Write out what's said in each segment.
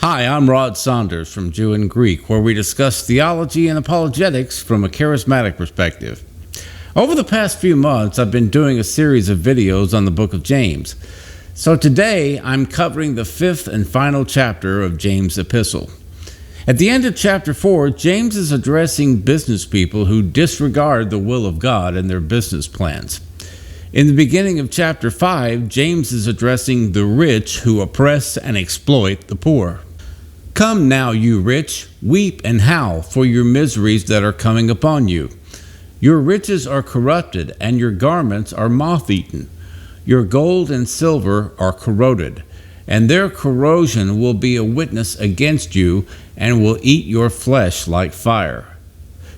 Hi, I'm Rod Saunders from Jew and Greek, where we discuss theology and apologetics from a charismatic perspective. Over the past few months, I've been doing a series of videos on the book of James. So today, I'm covering the fifth and final chapter of James' epistle. At the end of chapter 4, James is addressing business people who disregard the will of God in their business plans. In the beginning of chapter 5, James is addressing the rich who oppress and exploit the poor. Come now, you rich, weep and howl for your miseries that are coming upon you. Your riches are corrupted, and your garments are moth-eaten. Your gold and silver are corroded, and their corrosion will be a witness against you, and will eat your flesh like fire.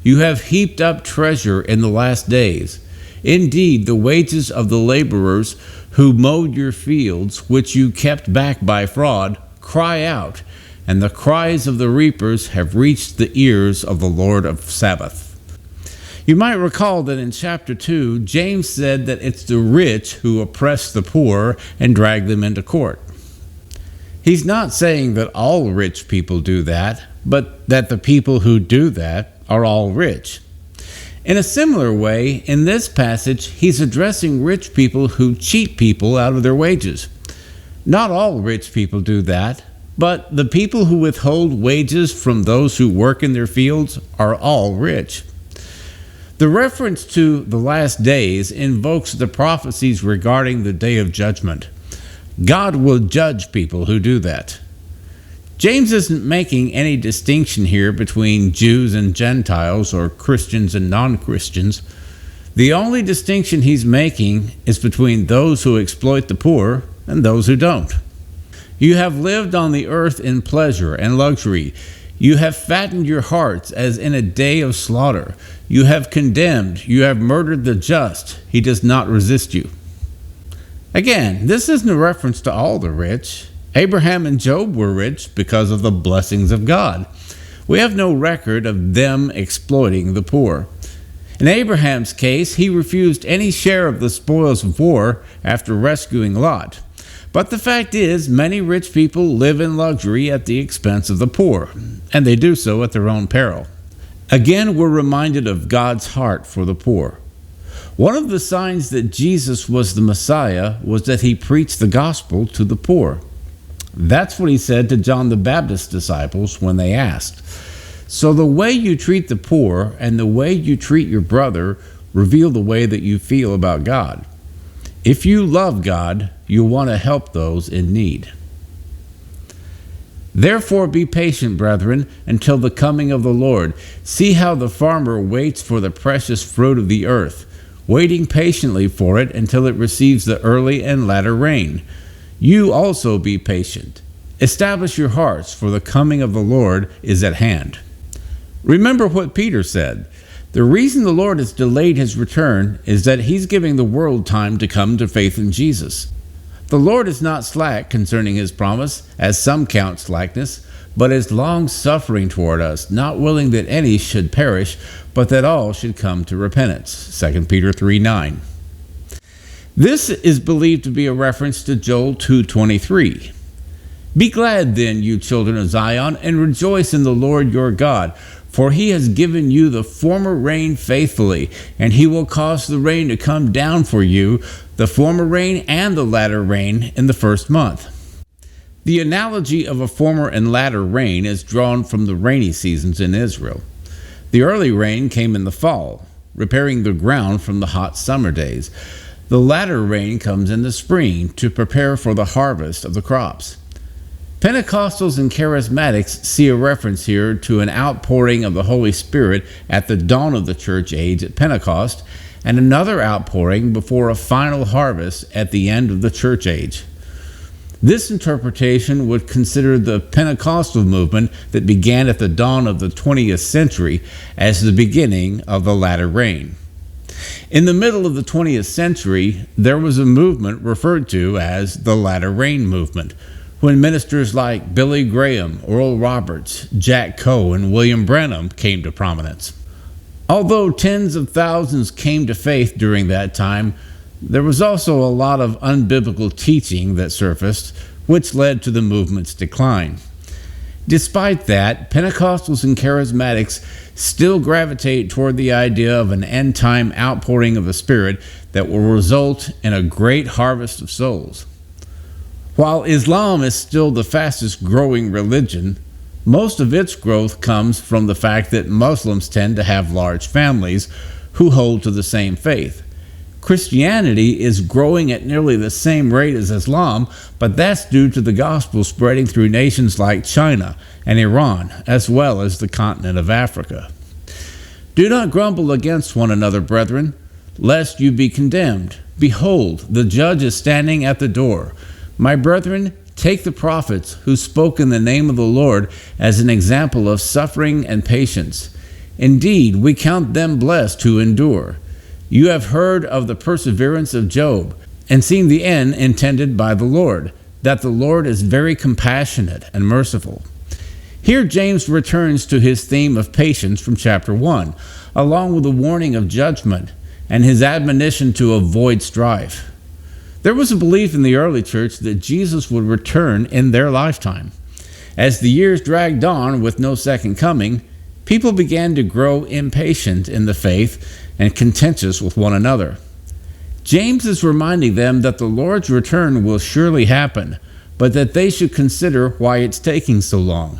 You have heaped up treasure in the last days. Indeed, the wages of the laborers who mowed your fields, which you kept back by fraud, cry out, and the cries of the reapers have reached the ears of the Lord of Sabaoth. You might recall that in chapter 2, James said that it's the rich who oppress the poor and drag them into court. He's not saying that all rich people do that, but that the people who do that are all rich. In a similar way, in this passage, he's addressing rich people who cheat people out of their wages. Not all rich people do that, but the people who withhold wages from those who work in their fields are all rich. The reference to the last days invokes the prophecies regarding the day of judgment. God will judge people who do that. James isn't making any distinction here between Jews and Gentiles or Christians and non-Christians. The only distinction he's making is between those who exploit the poor and those who don't. You have lived on the earth in pleasure and luxury. You have fattened your hearts as in a day of slaughter. You have condemned, you have murdered the just. He does not resist you. Again, this isn't a reference to all the rich. Abraham and Job were rich because of the blessings of God. We have no record of them exploiting the poor. In Abraham's case, he refused any share of the spoils of war after rescuing Lot. But the fact is, many rich people live in luxury at the expense of the poor, and they do so at their own peril. Again, we're reminded of God's heart for the poor. One of the signs that Jesus was the Messiah was that he preached the gospel to the poor. That's what he said to John the Baptist's disciples when they asked. So the way you treat the poor and the way you treat your brother reveal the way that you feel about God. If you love God, you want to help those in need. Therefore be patient, brethren, until the coming of the Lord. See how the farmer waits for the precious fruit of the earth, waiting patiently for it until it receives the early and latter rain. You also be patient. Establish your hearts, for the coming of the Lord is at hand. Remember what Peter said. The reason the Lord has delayed his return is that he's giving the world time to come to faith in Jesus. The Lord is not slack concerning his promise, as some count slackness, but is long-suffering toward us, not willing that any should perish, but that all should come to repentance. 2 Peter 3:9. This is believed to be a reference to Joel 2:23. Be glad then, you children of Zion, and rejoice in the Lord your God, for he has given you the former rain faithfully, and he will cause the rain to come down for you, the former rain and the latter rain in the first month. The analogy of a former and latter rain is drawn from the rainy seasons in Israel. The early rain came in the fall, repairing the ground from the hot summer days. The latter rain comes in the spring to prepare for the harvest of the crops. Pentecostals and Charismatics see a reference here to an outpouring of the Holy Spirit at the dawn of the church age at Pentecost, and another outpouring before a final harvest at the end of the church age. This interpretation would consider the Pentecostal movement that began at the dawn of the 20th century as the beginning of the latter rain. In the middle of the 20th century, there was a movement referred to as the latter rain movement, when ministers like Billy Graham, Oral Roberts, Jack Coe, and William Branham came to prominence. Although tens of thousands came to faith during that time, there was also a lot of unbiblical teaching that surfaced, which led to the movement's decline. Despite that, Pentecostals and Charismatics still gravitate toward the idea of an end-time outpouring of the Spirit that will result in a great harvest of souls. While Islam is still the fastest growing religion, most of its growth comes from the fact that Muslims tend to have large families who hold to the same faith. Christianity is growing at nearly the same rate as Islam, but that's due to the gospel spreading through nations like China and Iran, as well as the continent of Africa. Do not grumble against one another, brethren, lest you be condemned. Behold, the judge is standing at the door. My brethren, take the prophets who spoke in the name of the Lord as an example of suffering and patience. Indeed, we count them blessed who endure. You have heard of the perseverance of Job, and seen the end intended by the Lord, that the Lord is very compassionate and merciful. Here James returns to his theme of patience from chapter 1, along with a warning of judgment and his admonition to avoid strife. There was a belief in the early church that Jesus would return in their lifetime. As the years dragged on with no second coming, people began to grow impatient in the faith and contentious with one another. James is reminding them that the Lord's return will surely happen, but that they should consider why it's taking so long.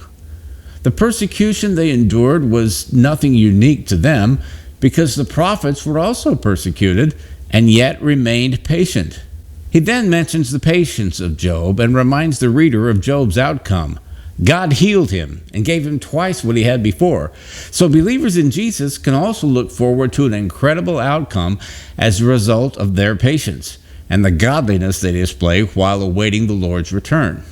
The persecution they endured was nothing unique to them, because the prophets were also persecuted and yet remained patient. He then mentions the patience of Job and reminds the reader of Job's outcome. God healed him and gave him twice what he had before. So believers in Jesus can also look forward to an incredible outcome as a result of their patience and the godliness they display while awaiting the Lord's return.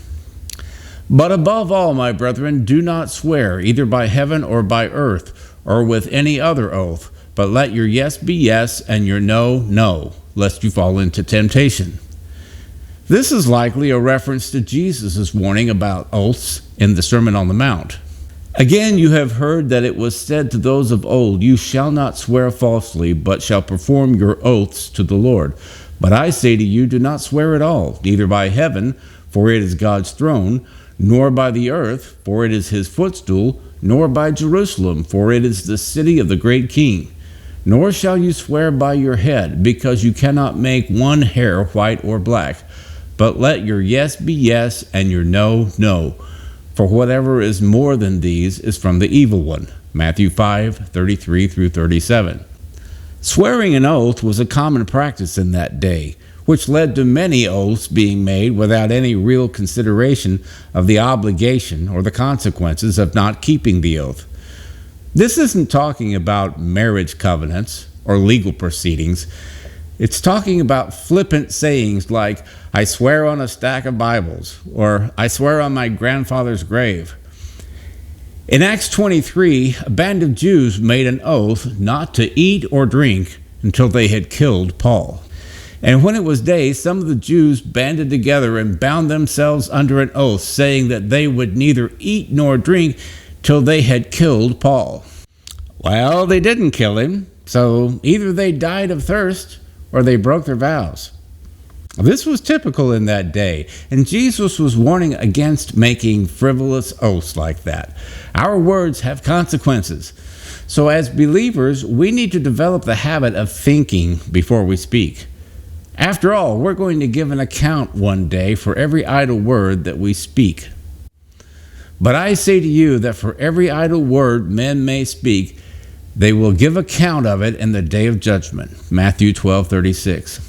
But above all, my brethren, do not swear either by heaven or by earth or with any other oath, but let your yes be yes and your no, no, lest you fall into temptation. This is likely a reference to Jesus' warning about oaths in the Sermon on the Mount. Again, you have heard that it was said to those of old, you shall not swear falsely, but shall perform your oaths to the Lord. But I say to you, do not swear at all, neither by heaven, for it is God's throne, nor by the earth, for it is his footstool, nor by Jerusalem, for it is the city of the great King. Nor shall you swear by your head, because you cannot make one hair white or black. But let your yes be yes, and your no, no. For whatever is more than these is from the evil one. Matthew 5:33 through 37. Swearing an oath was a common practice in that day, which led to many oaths being made without any real consideration of the obligation or the consequences of not keeping the oath. This isn't talking about marriage covenants or legal proceedings. It's talking about flippant sayings like, I swear on a stack of Bibles, or I swear on my grandfather's grave. In Acts 23, a band of Jews made an oath not to eat or drink until they had killed Paul. And when it was day, some of the Jews banded together and bound themselves under an oath, saying that they would neither eat nor drink till they had killed Paul. Well, they didn't kill him, so either they died of thirst or they broke their vows. This was typical in that day, and Jesus was warning against making frivolous oaths like that. Our words have consequences. So as believers, we need to develop the habit of thinking before we speak. After all, we're going to give an account one day for every idle word that we speak. But I say to you that for every idle word men may speak, they will give account of it in the day of judgment. Matthew 12:36.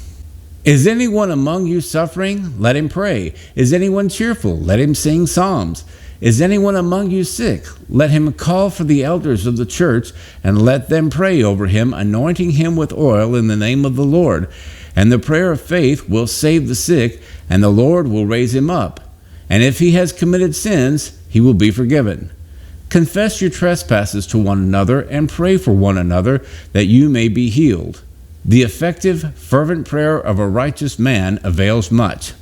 Is anyone among you suffering? Let him pray. Is anyone cheerful? Let him sing psalms. Is anyone among you sick? Let him call for the elders of the church, and let them pray over him, anointing him with oil in the name of the Lord. And the prayer of faith will save the sick, and the Lord will raise him up. And if he has committed sins, he will be forgiven. Confess your trespasses to one another and pray for one another that you may be healed. The effective, fervent prayer of a righteous man avails much.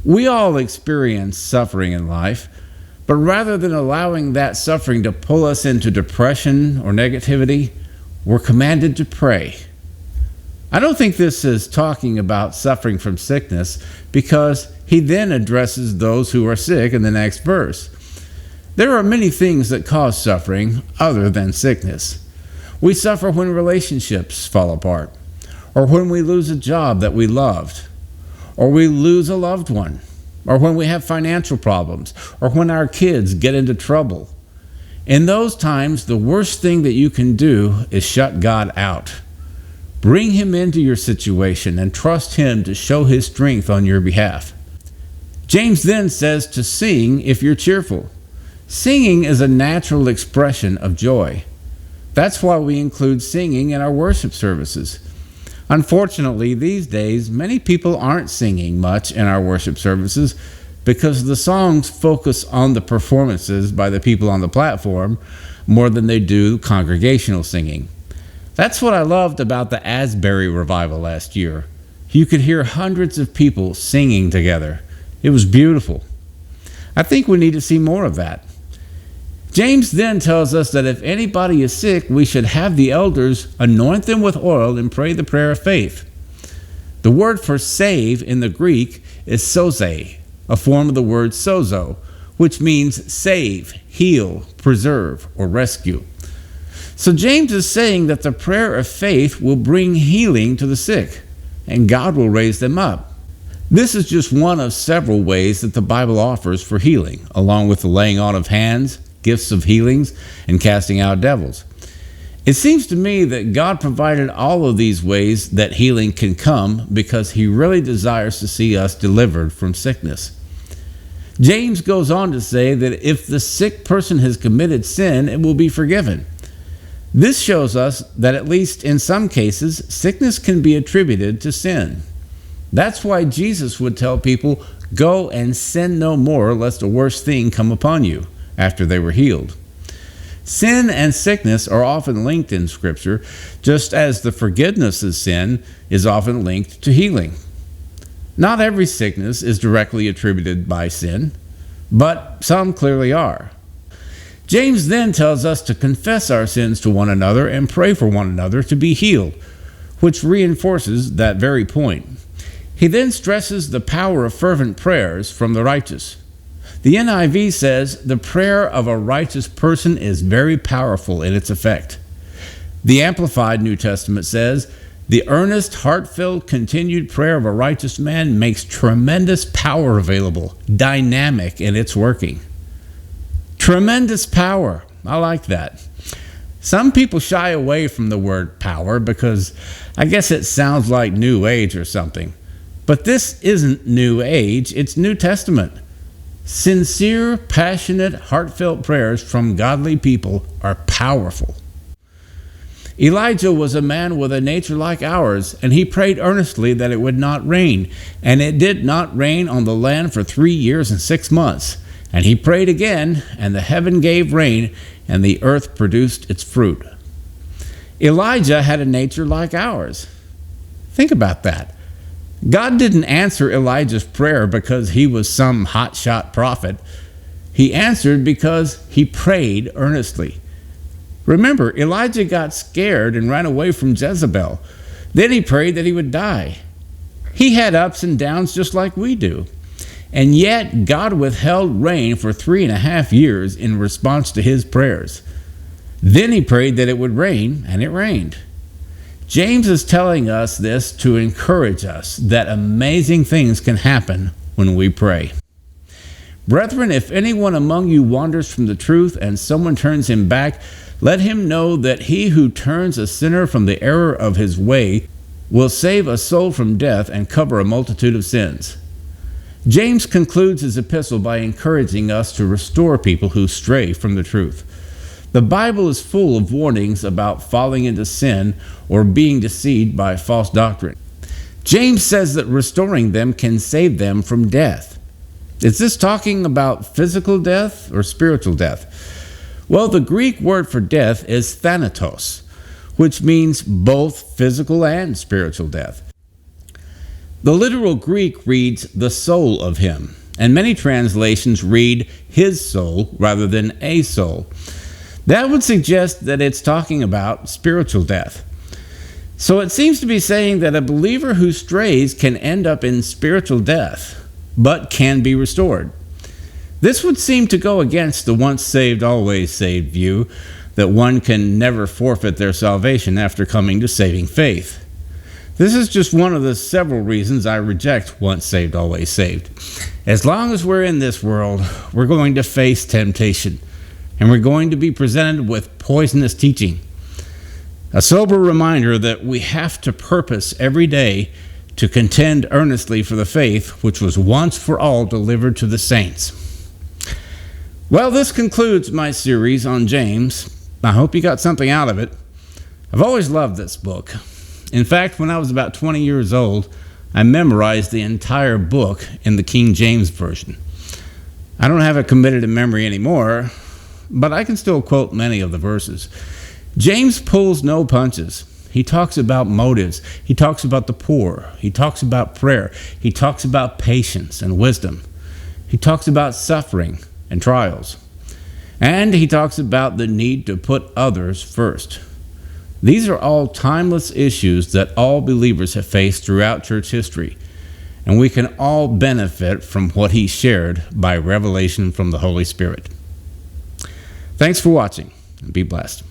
We all experience suffering in life, but rather than allowing that suffering to pull us into depression or negativity, we're commanded to pray. I don't think this is talking about suffering from sickness, because he then addresses those who are sick in the next verse. There are many things that cause suffering other than sickness. We suffer when relationships fall apart, or when we lose a job that we loved, or we lose a loved one, or when we have financial problems, or when our kids get into trouble. In those times, the worst thing that you can do is shut God out. Bring Him into your situation and trust Him to show His strength on your behalf. James then says to sing if you're cheerful. Singing is a natural expression of joy. That's why we include singing in our worship services. Unfortunately, these days, many people aren't singing much in our worship services because the songs focus on the performances by the people on the platform more than they do congregational singing. That's what I loved about the Asbury revival last year. You could hear hundreds of people singing together. It was beautiful. I think we need to see more of that. James then tells us that if anybody is sick, we should have the elders anoint them with oil and pray the prayer of faith. The word for save in the Greek is soze, a form of the word sozo, which means save, heal, preserve, or rescue. So James is saying that the prayer of faith will bring healing to the sick, and God will raise them up. This is just one of several ways that the Bible offers for healing, along with the laying on of hands, gifts of healings, and casting out devils. It seems to me that God provided all of these ways that healing can come because He really desires to see us delivered from sickness. James goes on to say that if the sick person has committed sin, it will be forgiven. This shows us that at least in some cases, sickness can be attributed to sin. That's why Jesus would tell people, "Go and sin no more, lest a worse thing come upon you," after they were healed. Sin and sickness are often linked in Scripture, just as the forgiveness of sin is often linked to healing. Not every sickness is directly attributed by sin, but some clearly are. James then tells us to confess our sins to one another and pray for one another to be healed, which reinforces that very point. He then stresses the power of fervent prayers from the righteous. The NIV says, "The prayer of a righteous person is very powerful in its effect." The Amplified New Testament says, "The earnest, heartfelt, continued prayer of a righteous man makes tremendous power available, dynamic in its working." Tremendous power. I like that. Some people shy away from the word power because I guess it sounds like New Age or something. But this isn't New Age, it's New Testament. Sincere, passionate, heartfelt prayers from godly people are powerful. Elijah was a man with a nature like ours, and he prayed earnestly that it would not rain. And it did not rain on the land for 3 years and 6 months. And he prayed again, and the heaven gave rain, and the earth produced its fruit. Elijah had a nature like ours. Think about that. God didn't answer Elijah's prayer because he was some hotshot prophet. He answered because he prayed earnestly. Remember, Elijah got scared and ran away from Jezebel. Then he prayed that he would die. He had ups and downs just like we do. And yet, God withheld rain for 3.5 years in response to his prayers. Then he prayed that it would rain, and it rained. James is telling us this to encourage us that amazing things can happen when we pray. Brethren, if anyone among you wanders from the truth and someone turns him back, let him know that he who turns a sinner from the error of his way will save a soul from death and cover a multitude of sins. James concludes his epistle by encouraging us to restore people who stray from the truth. The Bible is full of warnings about falling into sin or being deceived by false doctrine. James says that restoring them can save them from death. Is this talking about physical death or spiritual death? Well, the Greek word for death is thanatos, which means both physical and spiritual death. The literal Greek reads the soul of him, and many translations read his soul rather than a soul. That would suggest that it's talking about spiritual death. So it seems to be saying that a believer who strays can end up in spiritual death, but can be restored. This would seem to go against the once saved, always saved view that one can never forfeit their salvation after coming to saving faith. This is just one of the several reasons I reject once saved, always saved. As long as we're in this world, we're going to face temptation, and we're going to be presented with poisonous teaching. A sober reminder that we have to purpose every day to contend earnestly for the faith which was once for all delivered to the saints. Well, this concludes my series on James. I hope you got something out of it. I've always loved this book. In fact, when I was about 20 years old, I memorized the entire book in the King James Version. I don't have it committed to memory anymore, but I can still quote many of the verses. James pulls no punches. He talks about motives. He talks about the poor. He talks about prayer. He talks about patience and wisdom. He talks about suffering and trials. And he talks about the need to put others first. These are all timeless issues that all believers have faced throughout church history, and we can all benefit from what he shared by revelation from the Holy Spirit. Thanks for watching, and be blessed.